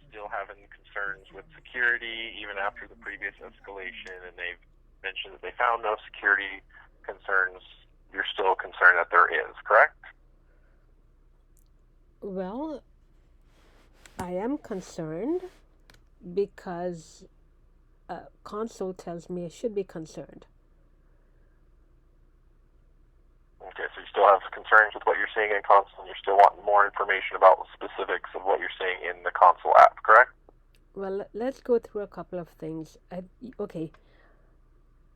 still having concerns with security even after the previous escalation, and they've mentioned that they found no security concerns. You're still concerned that there is, correct? Well, I am concerned because console tells me I should be concerned. Okay, so you still have concerns with what you're seeing in console, and you're still wanting more information about the specifics of what you're seeing in the console app, correct? Well, let's go through a couple of things. Okay,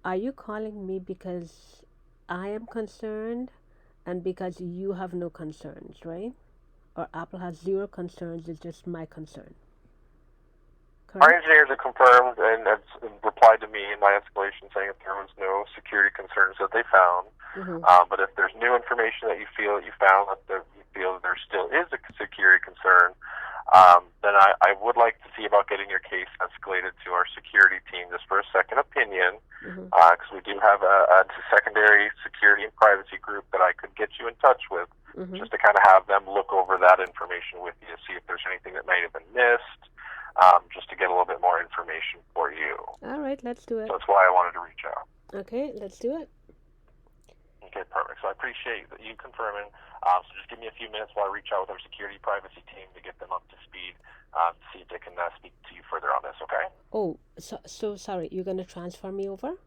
are you calling me because I am concerned and because you have no concerns, right? Or Apple has zero concerns, it's just my concern. Our Correct? engineers have confirmed and have replied to me in my escalation saying that there was no security concerns that they found. Mm-hmm. But if there's new information that you feel that you found that you feel that there still is a security concern, then I would like to see about getting your case escalated to our security team just for a second opinion, Mm-hmm. because we do have a secondary security and privacy group that I could get you in touch with, Mm-hmm. just to kind of have them look over that information with you, see if there's anything that might have been missed, just to get a little bit more information for you. All right, let's do it. So that's why I wanted to reach out. Okay, let's do it. Okay, perfect. So I appreciate you confirming. So just give me a few minutes while I reach out with our security privacy team to get them up to speed, to see if they can speak to you further on this. Okay. Oh, so sorry. You're gonna transfer me over?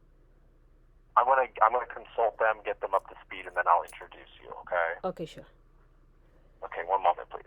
I'm gonna consult them, get them up to speed, and then I'll introduce you. Okay. Okay, sure. Okay. One moment, please.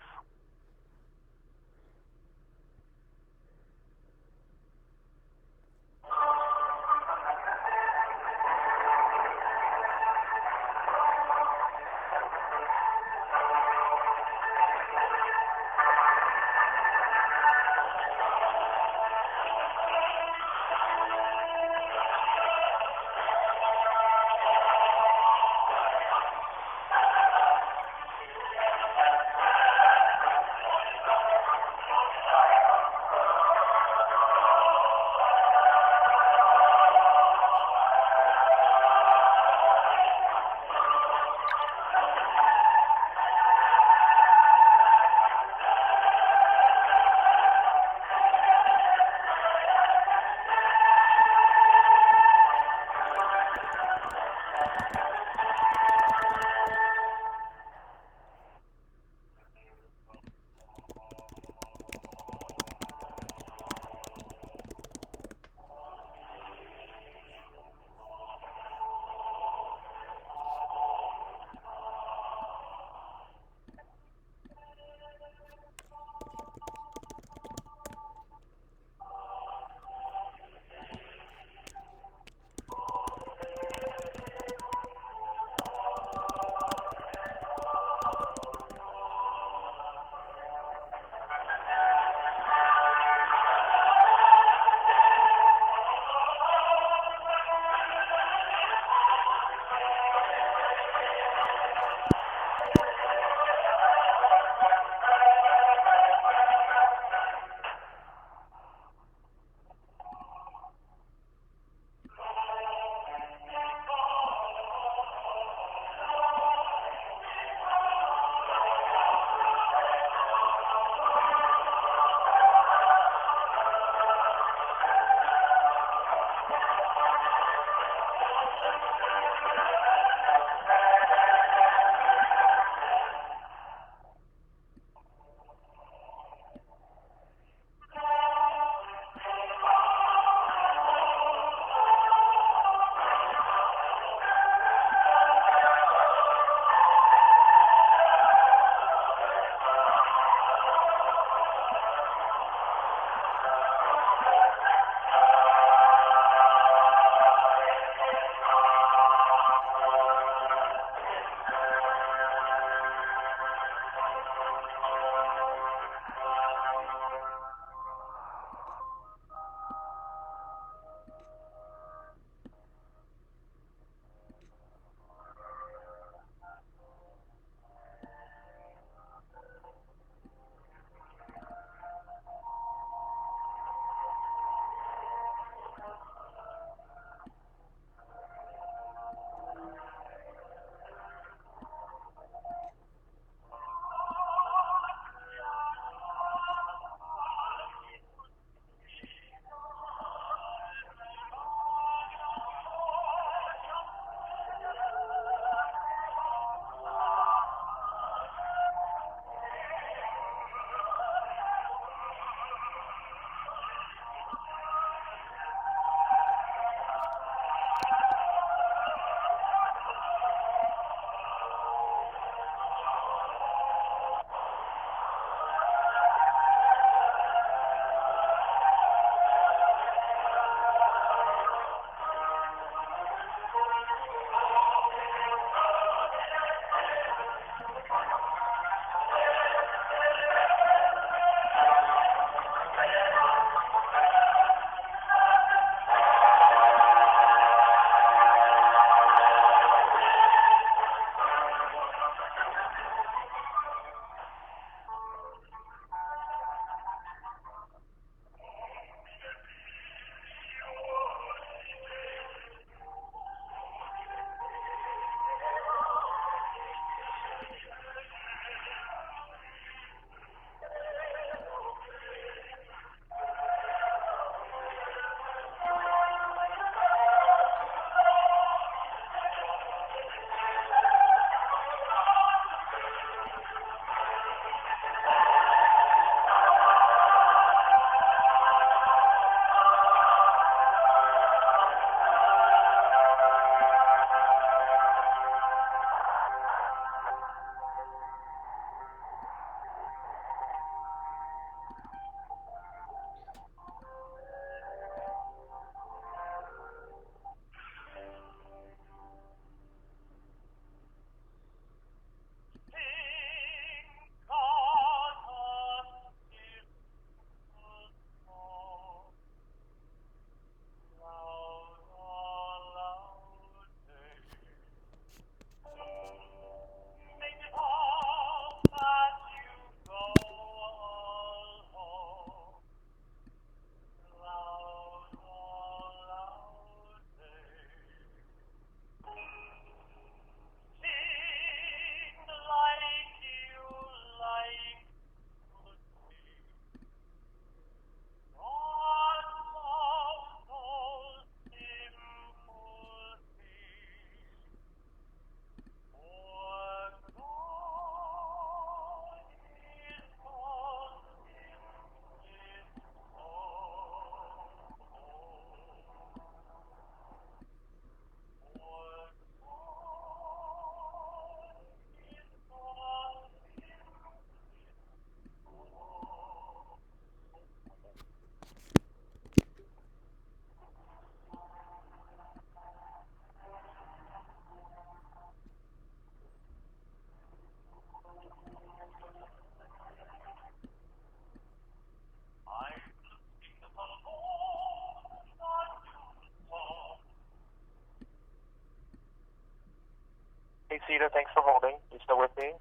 Rashida, thanks for holding. You still with me?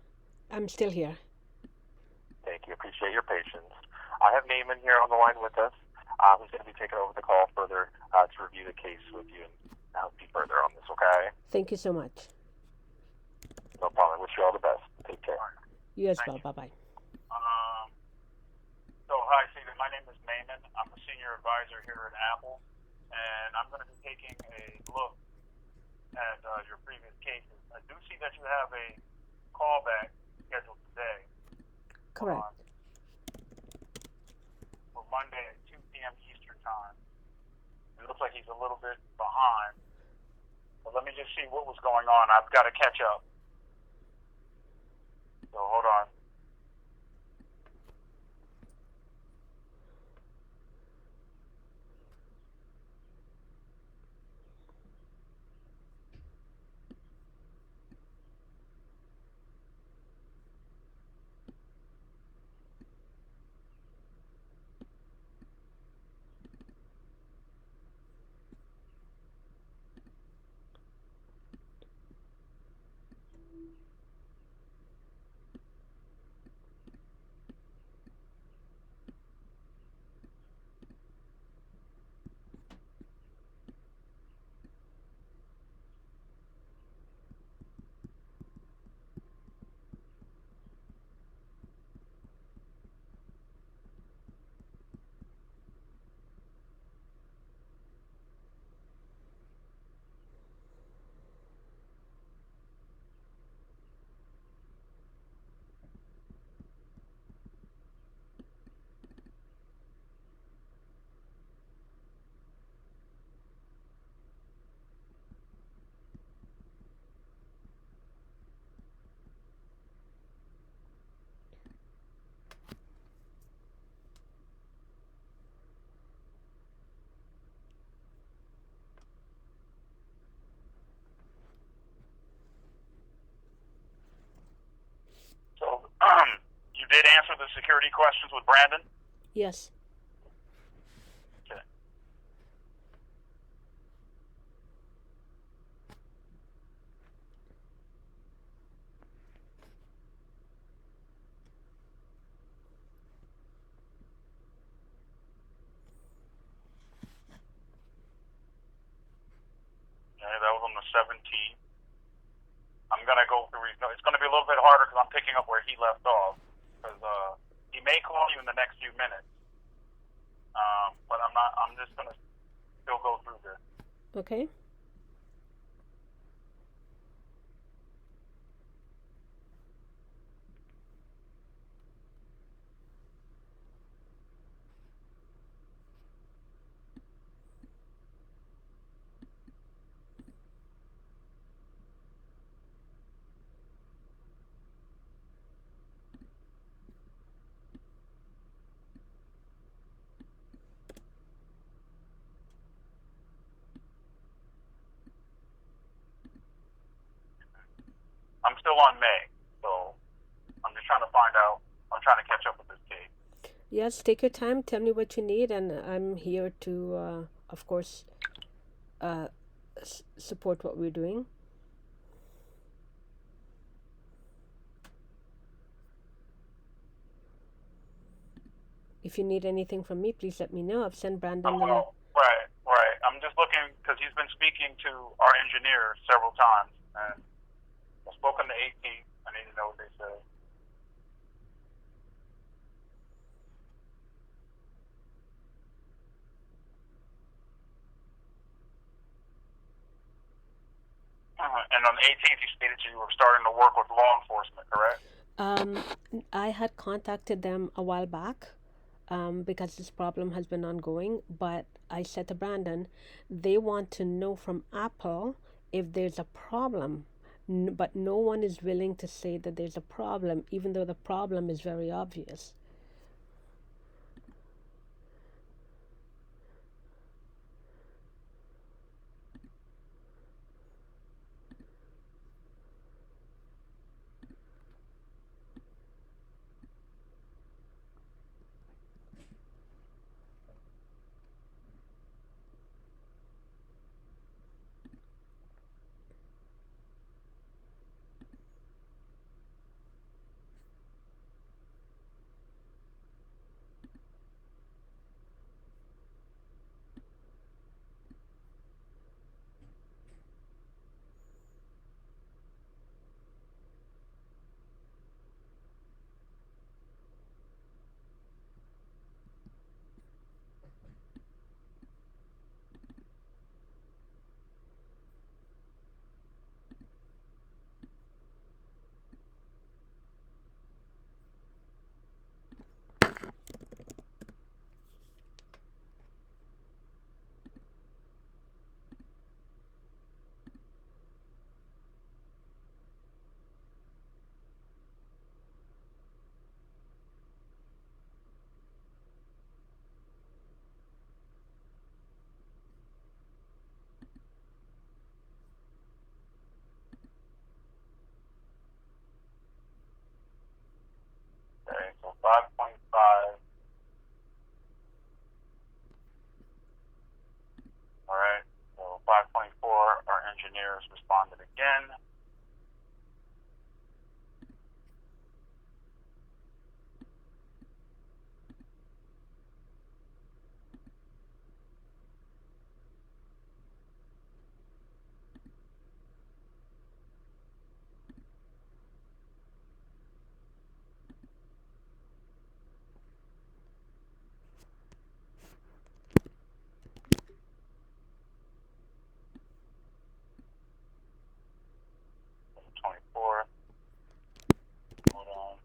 I'm still here. Thank you. Appreciate your patience. I have Naaman here on the line with us, who's going to be taking over the call further to review the case with you and help you further on this, okay? Thank you so much. No problem. Wish you all the best. Take care. You as well. Bye-bye. Hi, Stephen. My name is Naaman. I'm a senior advisor here at Apple, and I'm going to be taking a look at your previous cases. I do see that you have a callback scheduled today. Correct. For Monday at 2 p.m. Eastern Time. It looks like he's a little bit behind. But let me just see what was going on. I've got to catch up. So hold on. So, you did answer the security questions with Brandon? Yes. Okay. Okay, that was on the 17th. I'm going to go through his notes. It's going to be a little bit harder because I'm picking up where he left off. Because he may call you in the next few minutes. But I'm just going to still go through this. Okay. I'm still on May. So I'm just trying to find out. I'm trying to catch up with this case. Yes, take your time. Tell me what you need, and I'm here to, of course, support what we're doing. If you need anything from me, please let me know. I've sent Brandon the link. Right. I'm just looking because he's been speaking to our engineer several times, and I've spoken to AT. I need to know what they say. And on the 18th, you stated you were starting to work with law enforcement, correct? I had contacted them a while back because this problem has been ongoing, but I said to Brandon, they want to know from Apple if there's a problem, but no one is willing to say that there's a problem, even though the problem is very obvious. just responded again. On the 24th. Hold on.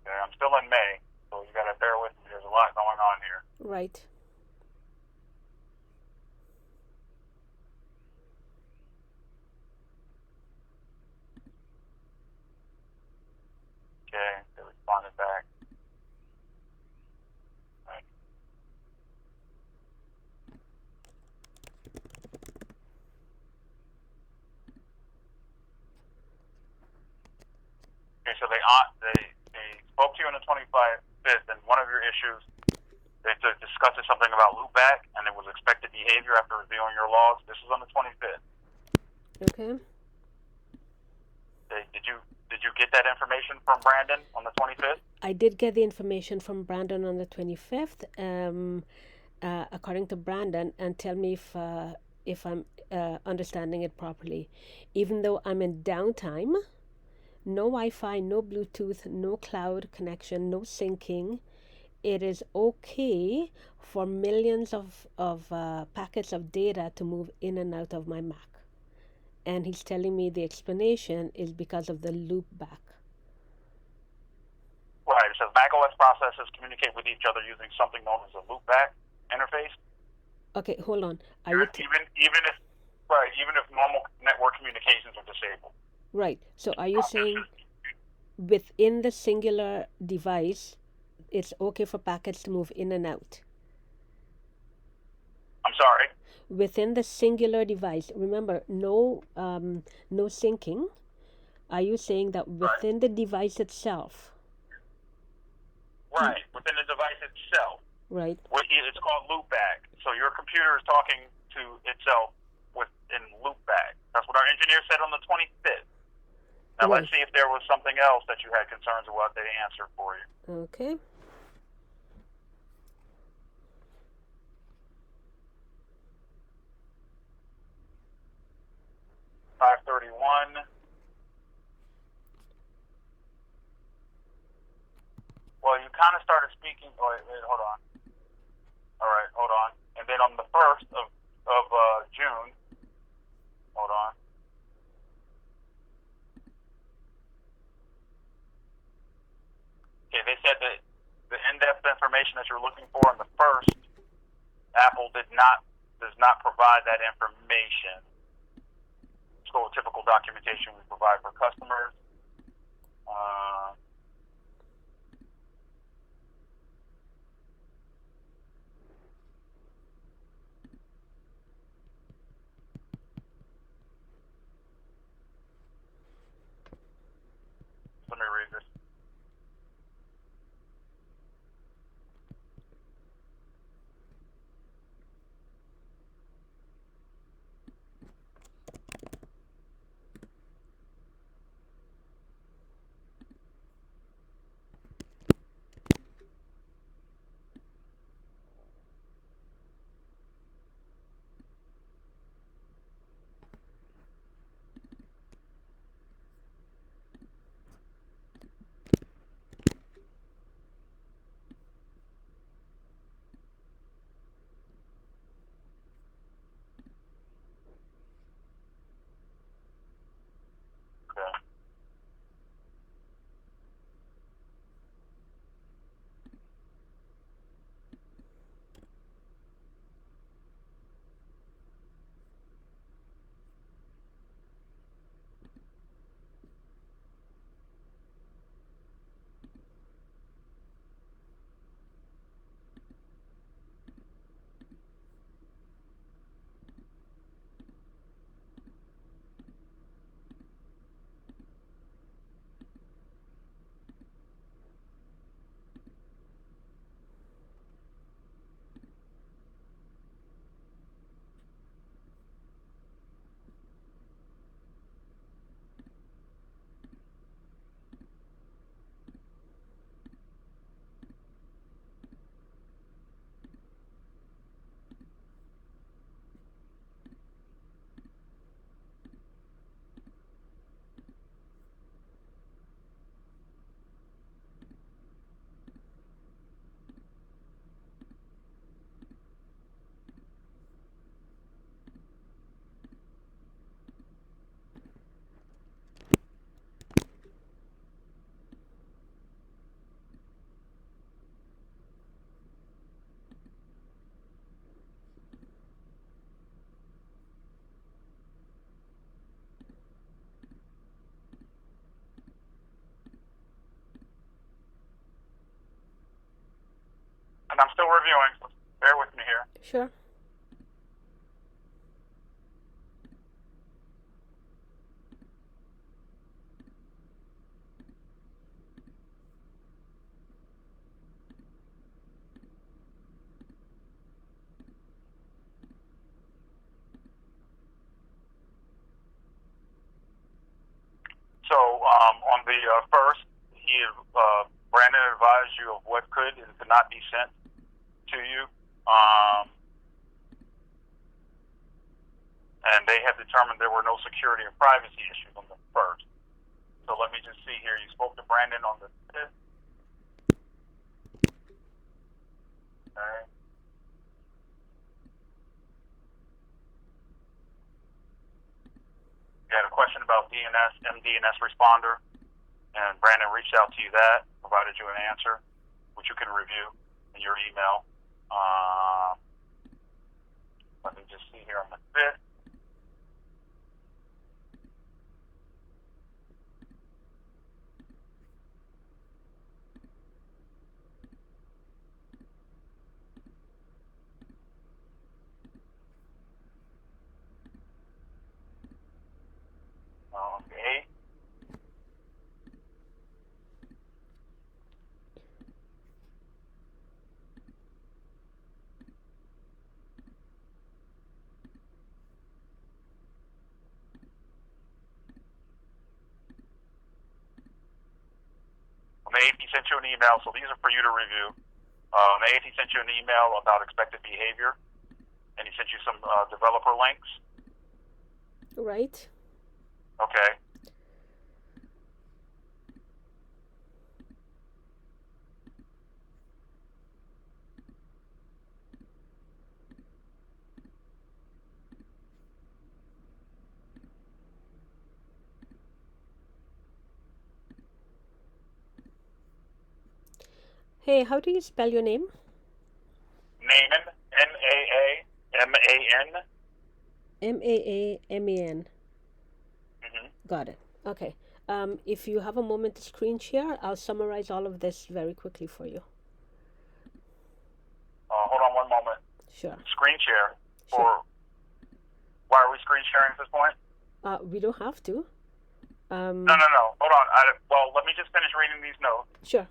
Okay, I'm still in May, so you gotta bear with me. There's a lot going on here. Right. Okay, they responded back. Right. Okay, so they spoke to you on the 25th, and one of your issues, they discussed something about loopback, and it was expected behavior after reviewing your logs. This is on the 25th. Okay. Did you get that information from Brandon on the 25th? I did get the information from Brandon on the 25th, according to Brandon, and tell me if I'm understanding it properly. Even though I'm in downtime, no Wi-Fi, no Bluetooth, no cloud connection, no syncing, it is okay for millions of packets of data to move in and out of my Mac. And he's telling me the explanation is because of the loopback. Right. It says macOS processes communicate with each other using something known as a loopback interface. Okay, hold on. Even if normal network communications are disabled. Right. So are you saying within the singular device, it's okay for packets to move in and out? I'm sorry. Within the singular device, remember, no syncing. Are you saying that within the device itself? Right, within the device itself. Right. It's called loopback. So your computer is talking to itself in loopback. That's what our engineer said on the 25th. Now let's see if there was something else that you had concerns about. They answered for you. Okay. .531. Well, you kind of started speaking. Oh, wait, hold on. All right, hold on. And then on the 1st of June, hold on. Okay, they said that the in-depth information that you're looking for on the 1st, Apple does not provide that information. It's called typical documentation we provide for customers. Let me read this. reviewing, so bear with me here. Sure. So on the first, Brandon advised you of what could and could not be sent to you. And they have determined there were no security or privacy issues on the first. So let me just see here. You spoke to Brandon on the 5th. Okay. You had a question about DNS, MDNS responder, and Brandon reached out to you provided you an answer, which you can review in your email. Let me just see here on the 5th. The 8th. On the 8th, he sent you an email, so these are for you to review. On the 8th, he sent you an email about expected behavior, and he sent you some developer links. Right. Okay. Hey, how do you spell your name? Naaman, Naaman. Maaman. Mm-hmm. Got it. Okay. If you have a moment to screen share, I'll summarize all of this very quickly for you. Hold on one moment. Sure. Screen share. Sure. Why are we screen sharing at this point? We don't have to. No. Hold on. Well, let me just finish reading these notes. Sure.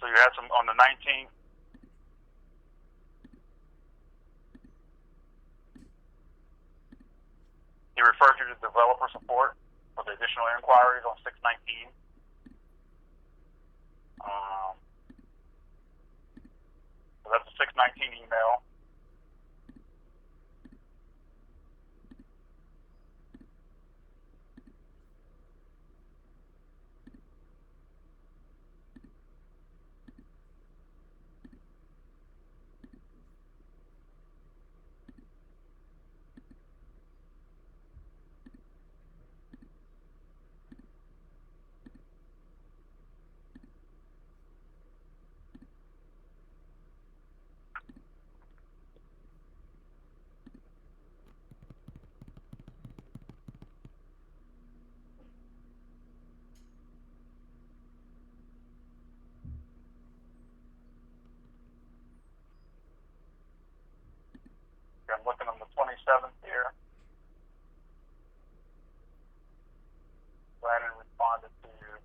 So you had some on the 19th. He referred you to developer support for the additional inquiries on 6/19. So that's a 6/19 email. I'm looking on the 27th here. Brandon responded to you.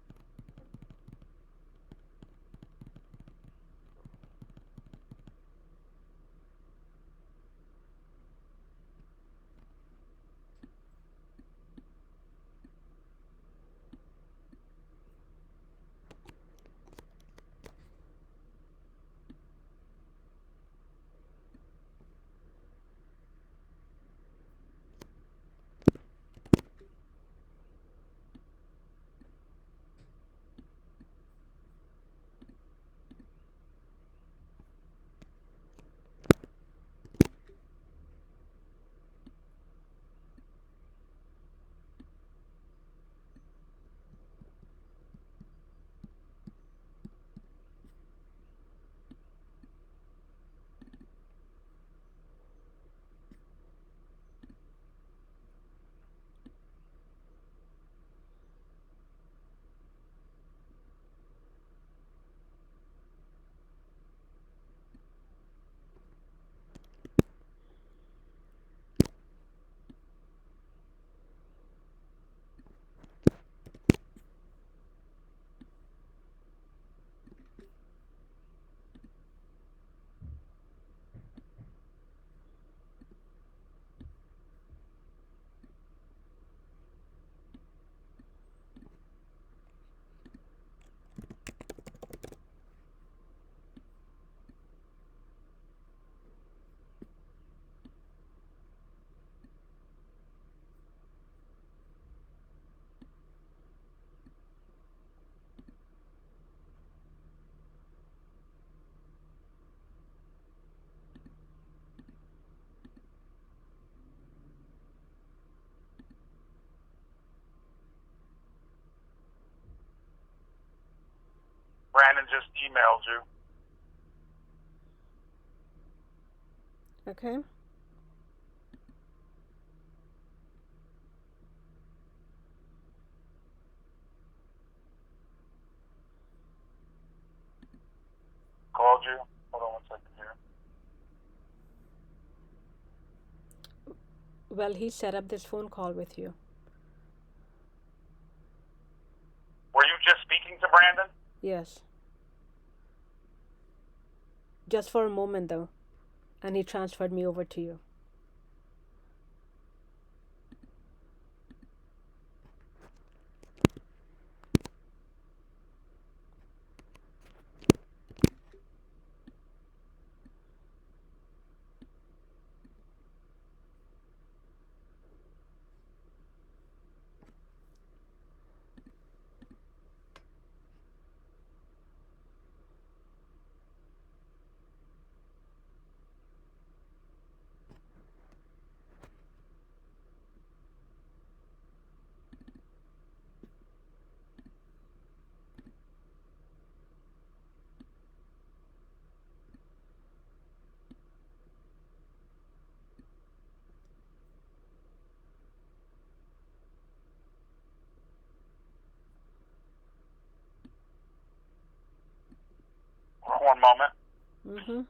Brandon just emailed you. Okay. Called you. Hold on 1 second here. Well, he set up this phone call with you. Were you just speaking to Brandon? Yes. Just for a moment, though. And he transferred me over to you. One moment. Mm-hmm.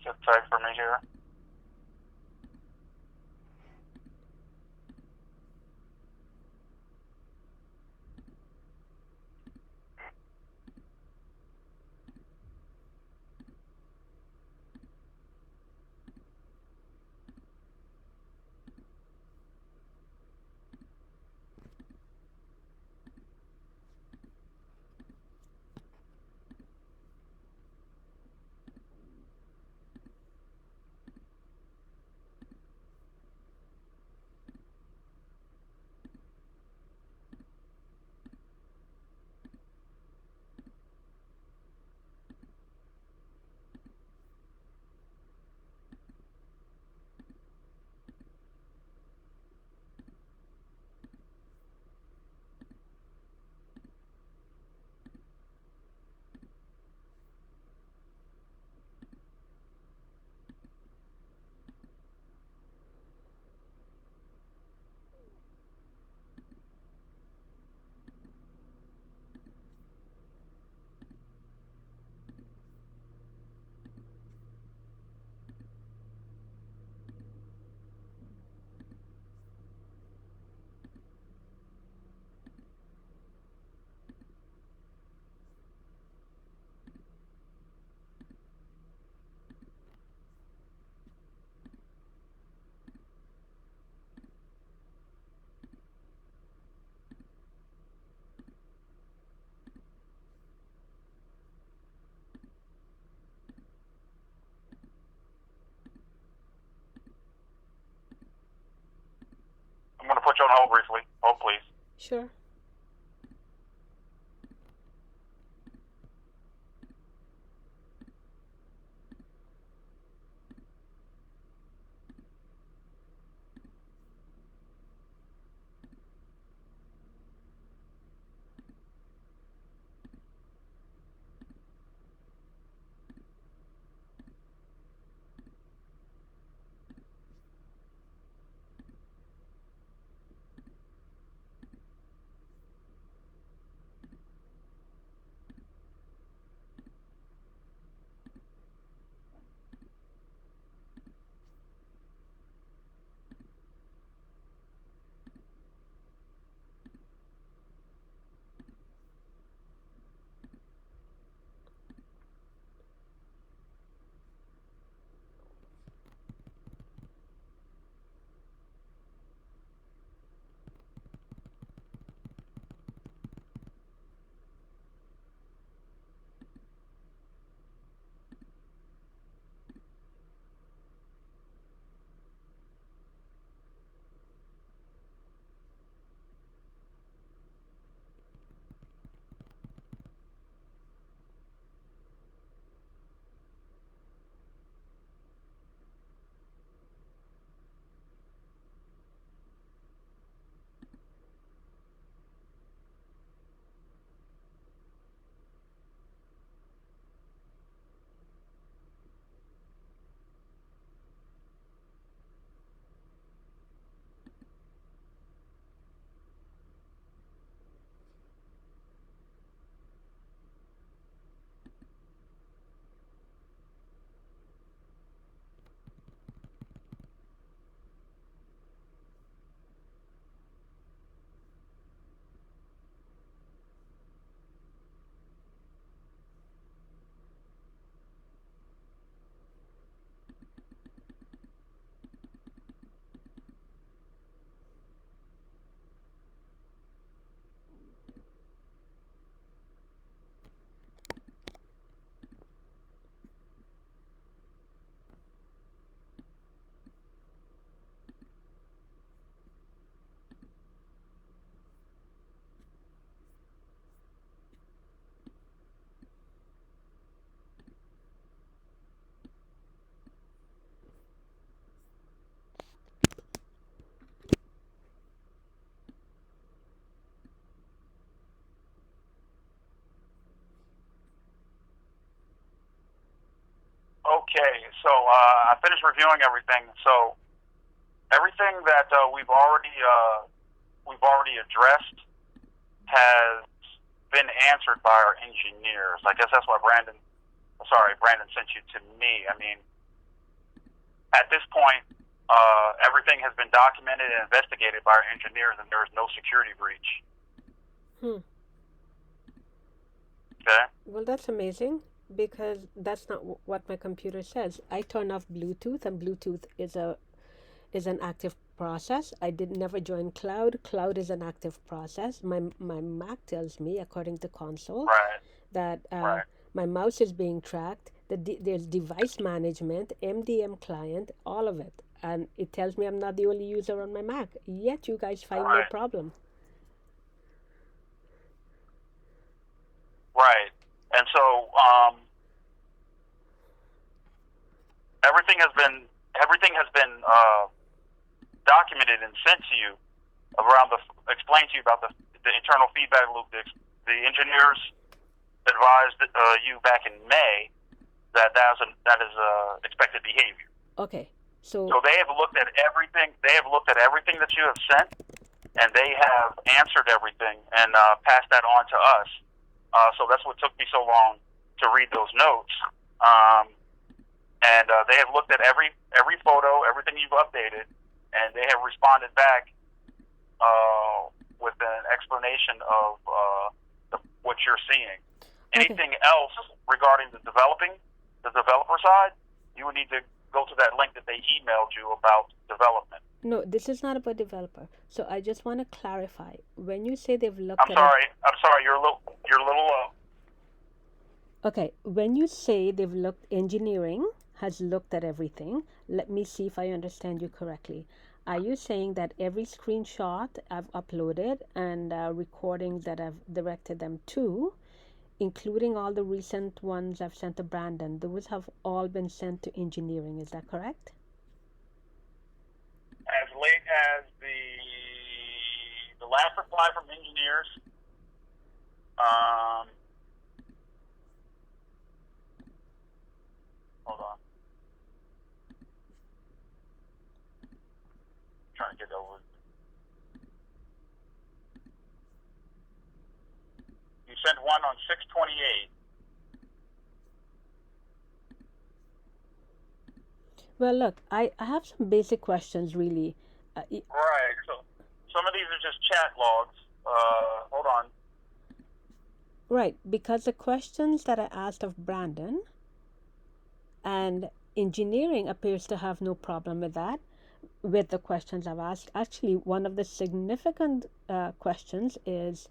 Just type for me here. I'm going to put you on hold briefly. Hold, please. Sure. So I finished reviewing everything. So everything that we've already addressed has been answered by our engineers. I guess that's why Brandon sent you to me. I mean, at this point, everything has been documented and investigated by our engineers, and there is no security breach. Okay. Well, that's amazing because that's not what my computer says. I turn off Bluetooth, and Bluetooth is an active process. I did never join cloud. Cloud is an active process. My Mac tells me, according to console, Right. that Right. my mouse is being tracked. There's device management, MDM client, all of it, and it tells me I'm not the only user on my Mac. Yet you guys find no Right. problem. Right. And so everything has been documented and sent to you explained to you about the internal feedback loop. The engineers advised you back in May that is expected behavior. Okay, so So they have looked at everything. They have looked at everything that you have sent, and they have answered everything and passed that on to us. So that's what took me so long to read those notes. And they have looked at every photo, everything you've updated, and they have responded back with an explanation of what you're seeing. Okay. Anything else regarding the developer side, you would need to go to that link that they emailed you about development. no, this is not about developer. So I just want to clarify. When you say they've looked I'm sorry, you're a little low. Okay, when you say they've looked, engineering has looked at everything, let me see if I understand you correctly. Are you saying that every screenshot I've uploaded and recordings that I've directed them to, including all the recent ones I've sent to Brandon, those have all been sent to engineering, is that correct? As late as the last reply from engineers, hold on. I'm trying to get over. You sent one on 6/28. Well, look, I have some basic questions, really. Right. So some of these are just chat logs. Hold on. Right, because the questions that I asked of Brandon and engineering appears to have no problem with that, with the questions I've asked. Actually, one of the significant questions is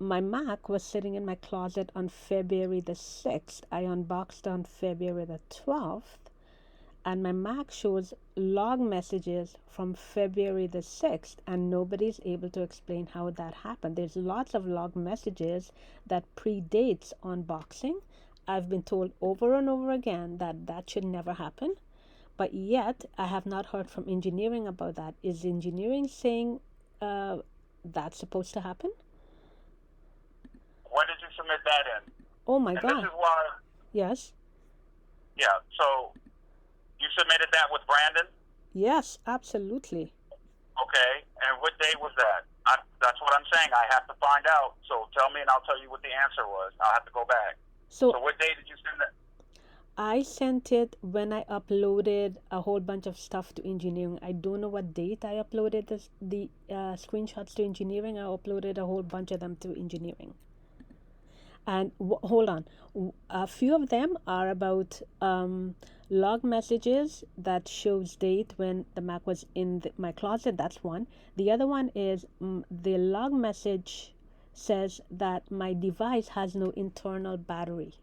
my Mac was sitting in my closet on February the 6th. I unboxed on February the 12th, and my Mac shows log messages from February the 6th, and nobody's able to explain how that happened. There's lots of log messages that predates unboxing. I've been told over and over again that that should never happen, but yet I have not heard from engineering about that. Is engineering saying that's supposed to happen? When did you submit that in? Oh my And God. this is why. Yes. Yeah. So you submitted that with Brandon. Yes, absolutely. Okay. And what day was that? That's what I'm saying. I have to find out. So tell me, and I'll tell you what the answer was. I'll have to go back. So So what day did you send that? I sent it when I uploaded a whole bunch of stuff to engineering. I don't know what date I uploaded the screenshots to engineering. I uploaded a whole bunch of them to engineering. And hold on, a few of them are about log messages that shows date when the Mac was in my closet. That's one. The other one is the log message says that my device has no internal battery.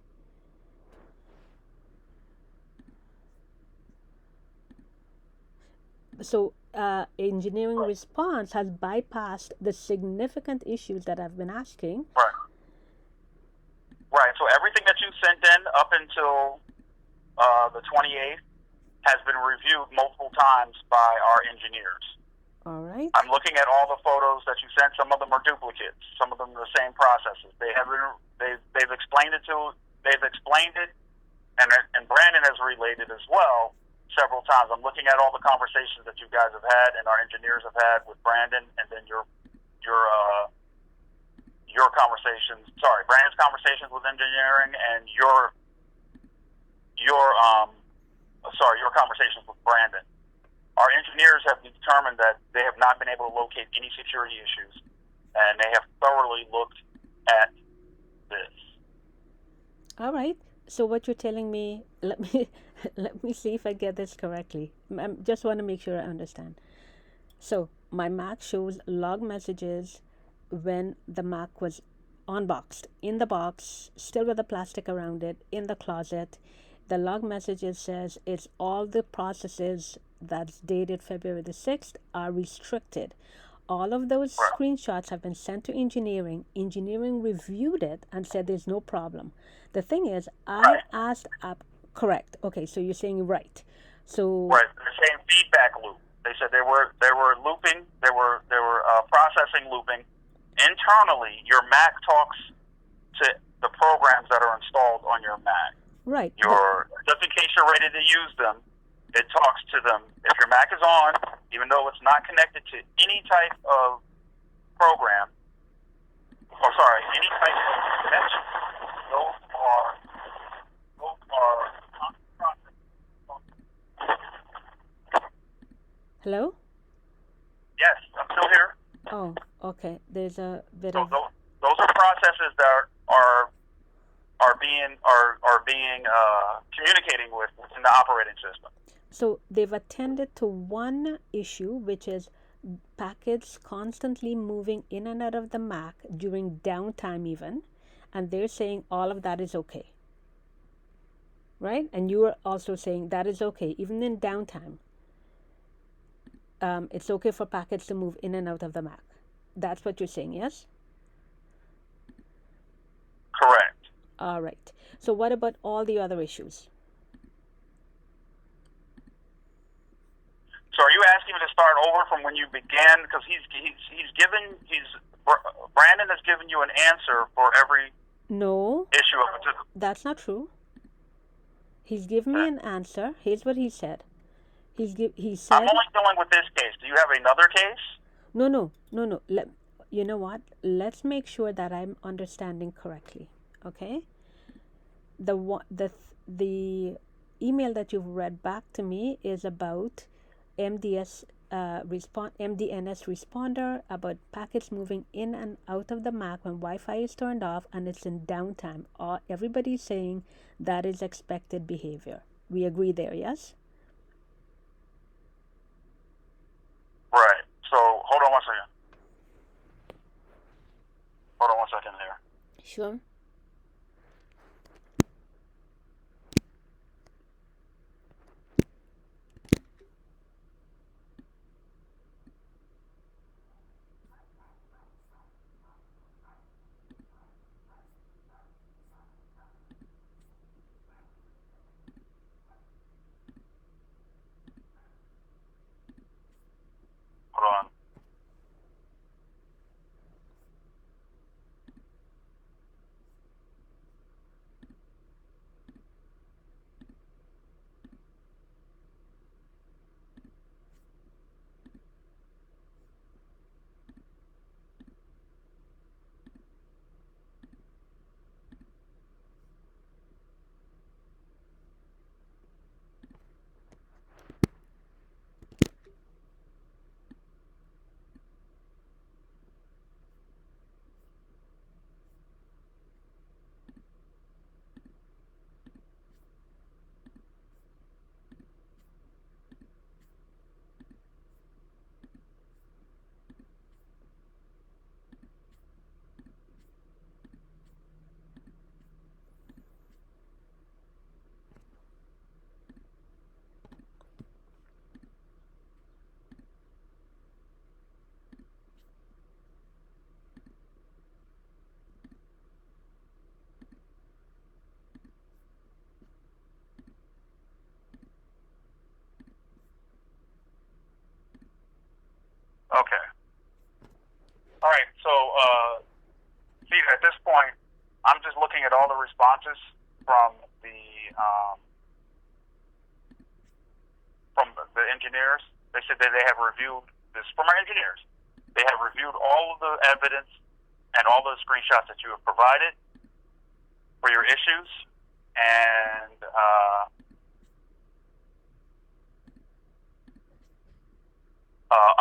So engineering response has bypassed the significant issues that I've been asking. Right. Right. So everything that you sent in up until the 28th has been reviewed multiple times by our engineers. All right. I'm looking at all the photos that you sent. Some of them are duplicates. Some of them are the same processes. They've explained it and Brandon has related as well several times. I'm looking at all the conversations that you guys have had and our engineers have had with Brandon, and then your conversations. Sorry, Brandon's conversations with engineering and your conversations with Brandon. Our engineers have determined that they have not been able to locate any security issues, and they have thoroughly looked at this. All right. So what you're telling me, let me see if I get this correctly. I just want to make sure I understand. So my Mac shows log messages when the Mac was unboxed, in the box, still with the plastic around it, in the closet. The log messages says it's all the processes that's dated February the 6th are restricted. All of those screenshots have been sent to engineering. Engineering reviewed it and said there's no problem. The thing is, I asked correct. Okay, so you're saying right. So right, they're saying feedback loop. They said they were looping. They were processing looping internally. Your Mac talks to the programs that are installed on your Mac. Right. Just in case you're ready to use them, it talks to them. If your Mac is on, even though it's not connected to any type of program, any type of connection, those are Hello? Yes, I'm still here. Oh, okay. There's a bit So of those are processes that are being communicating with within the operating system. So they've attended to one issue, which is packets constantly moving in and out of the Mac during downtime even, and they're saying all of that is okay. Right? And you are also saying that is okay, even in downtime. It's okay for packets to move in and out of the Mac. That's what you're saying, yes? Correct. All right. So what about all the other issues? So are you asking me to start over from when you began? Because Brandon has given you an answer for every No, issue of it. that's not true. He's given me an answer. Here's what he said. He said. I'm only dealing with this case. Do you have another case? No. You know what? Let's make sure that I'm understanding correctly. Okay. The email that you've read back to me is about MDNS responder about packets moving in and out of the Mac when Wi-Fi is turned off and it's in downtime. Everybody's saying that is expected behavior. We agree there, yes? Right. So hold on one second. Hold on one second here. Sure. Hold on. Okay. All right. So, see, at this point, I'm just looking at all the responses from the from the engineers. They said that they have reviewed this from our engineers. They have reviewed all of the evidence and all the screenshots that you have provided for your issues, and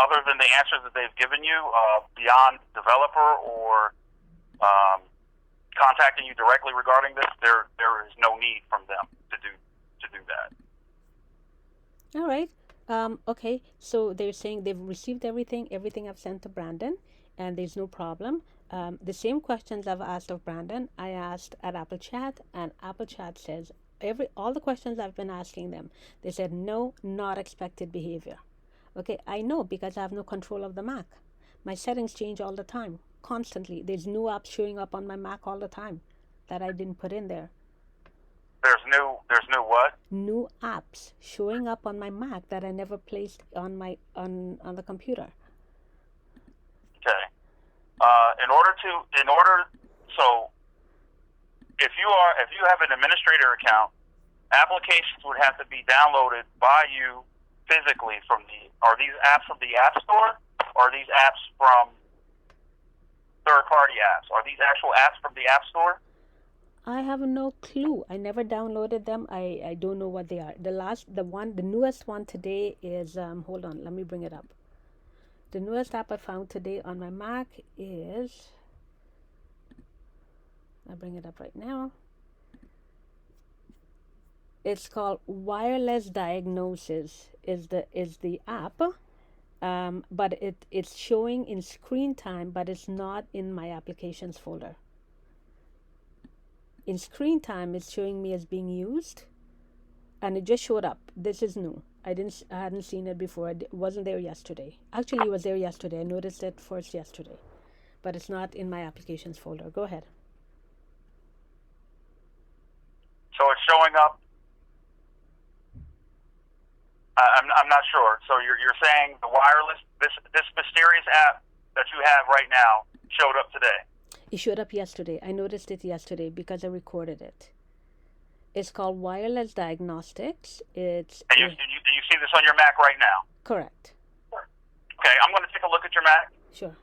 other than the answers that they've given you, beyond developer or contacting you directly regarding this, there is no need from them to do that. All right. Okay. So they're saying they've received everything I've sent to Brandon, and there's no problem. The same questions I've asked of Brandon, I asked at Apple Chat, and Apple Chat says all the questions I've been asking them, they said no, not expected behavior. Okay, I know because I have no control of the Mac. My settings change all the time, constantly. There's new apps showing up on my Mac all the time that I didn't put in there. There's new what? New apps showing up on my Mac that I never placed on on the computer. Okay. So if you have an administrator account, applications would have to be downloaded by you physically are these apps from the App Store, or are these apps from third-party apps? Are these actual apps from the App Store? I have no clue. I never downloaded them. I don't know what they are. The newest one today is hold on, let me bring it up. The newest app I found today on my Mac is, I'll bring it up right now. It's called Wireless Diagnosis is the app, but it's showing in screen time, but it's not in my applications folder. In screen time, it's showing me as being used, and it just showed up. This is new. I hadn't seen it before. It wasn't there yesterday. Actually, it was there yesterday. I noticed it first yesterday, but it's not in my applications folder. Go ahead. So it's showing up. I'm not sure. So you're saying the wireless, this mysterious app that you have right now showed up today? It showed up yesterday. I noticed it yesterday because I recorded it. It's called Wireless Diagnostics. And you see this on your Mac right now? Correct. Okay, I'm going to take a look at your Mac. Sure.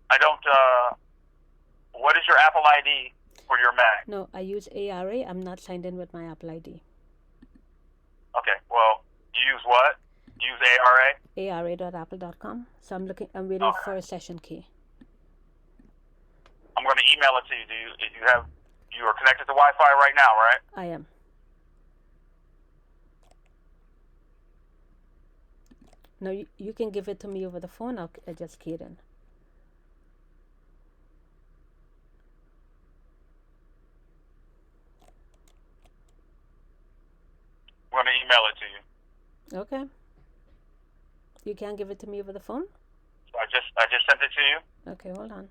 I don't. What is your Apple ID for your Mac? No, I use ARA. I'm not signed in with my Apple ID. Okay, well, you use what? You use ARA? ARA.apple.com. So I'm waiting for a session key. I'm going to email it to you. You are connected to Wi-Fi right now, right? I am. No, you can give it to me over the phone. I'll just key it in. I'm going to email it to you. Okay. You can't give it to me over the phone? So I just sent it to you. Okay, hold on.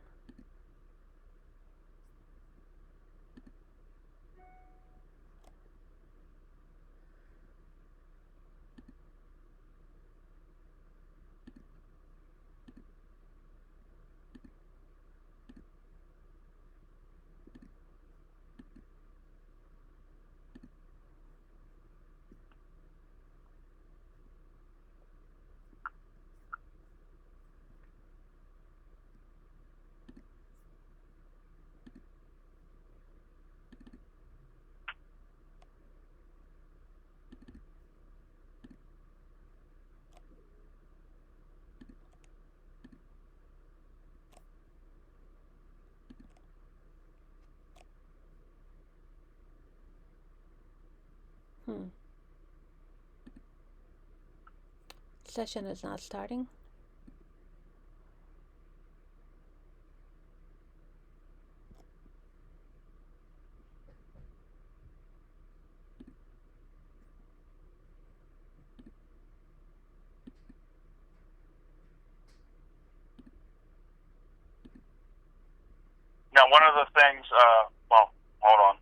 Session is not starting. Now, one of the things, well, hold on.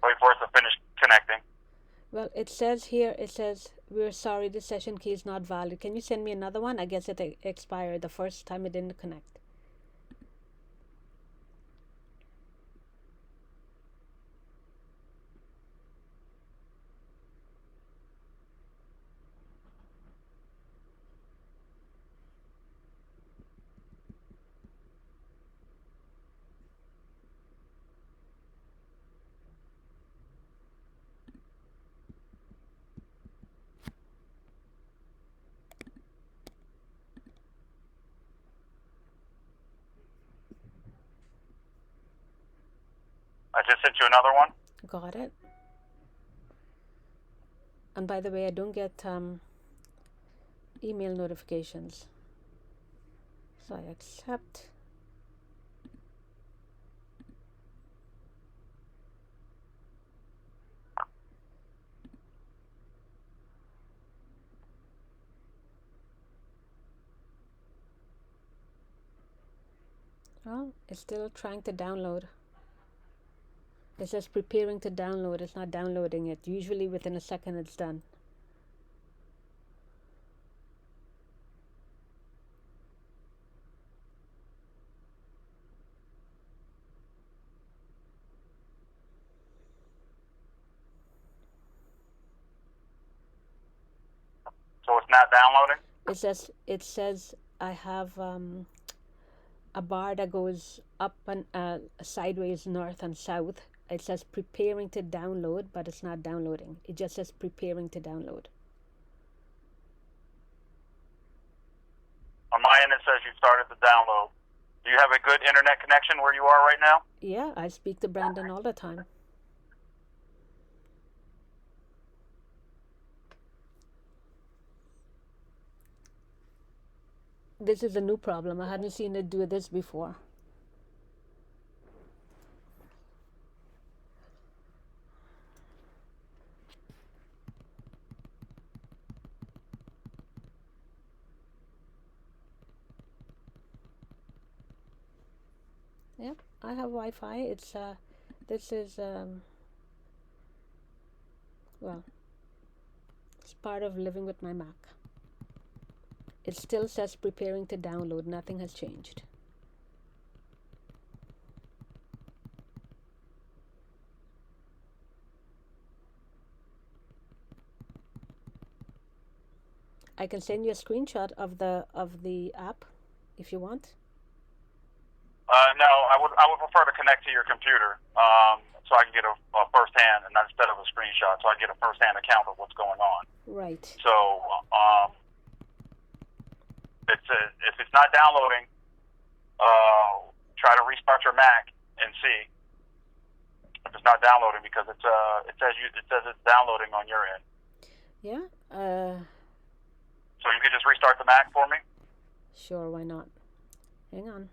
Wait for it to finish connecting. Well, it says here, it says, we're sorry, the session key is not valid. Can you send me another one? I guess it expired the first time it didn't connect. I just sent you another one. Got it. And by the way, I don't get email notifications. So I accept. Well, it's still trying to download. It says preparing to download. It's not downloading it. Usually within a second it's done. So it's not downloading? It says I have a bar that goes up and sideways, north and south. It says preparing to download, but it's not downloading. It just says preparing to download. On my end, it says you started the download. Do you have a good internet connection where you are right now? Yeah, I speak to Brandon all the time. This is a new problem. I hadn't seen it do this before. Yep, I have Wi-Fi. It's this is well, it's part of living with my Mac. It still says preparing to download. Nothing has changed. I can send you a screenshot of the app if you want. No, I would prefer to connect to your computer so I can get a first-hand, and not instead of a screenshot, so I get a first-hand account of what's going on. Right. So if it's not downloading, try to restart your Mac and see if it's not downloading, because it says it's downloading on your end. Yeah. So you could just restart the Mac for me? Sure, why not? Hang on.